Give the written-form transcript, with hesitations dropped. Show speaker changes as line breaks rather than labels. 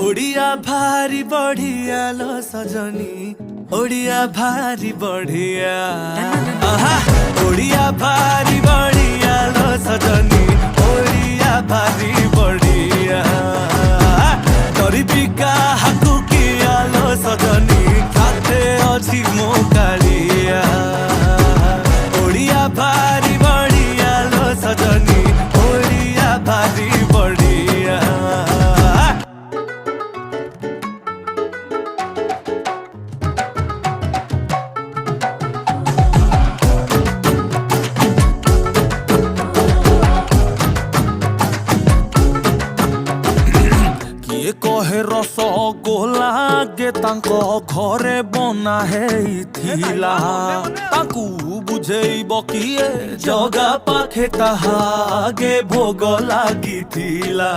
ओडिया भारी बढ़िया लो सजनी, ओडिया भारी बढ़िया। आहा ओडिया भारी बढ़िया लो सजनी, ओडिया भारी बढ़िया। गरीबी का हाकु किया लो सजनी, खाते अच्छी मोकालिया। ओडिया भारी बढ़िया लो सजनी, ओडिया भारी बढ़िया। किए कहे रसगोला गे तांको घरे बना हेइथिला, तांकु बुझेइब किए जगा पाखे ताहा गे भोग लागिथिला।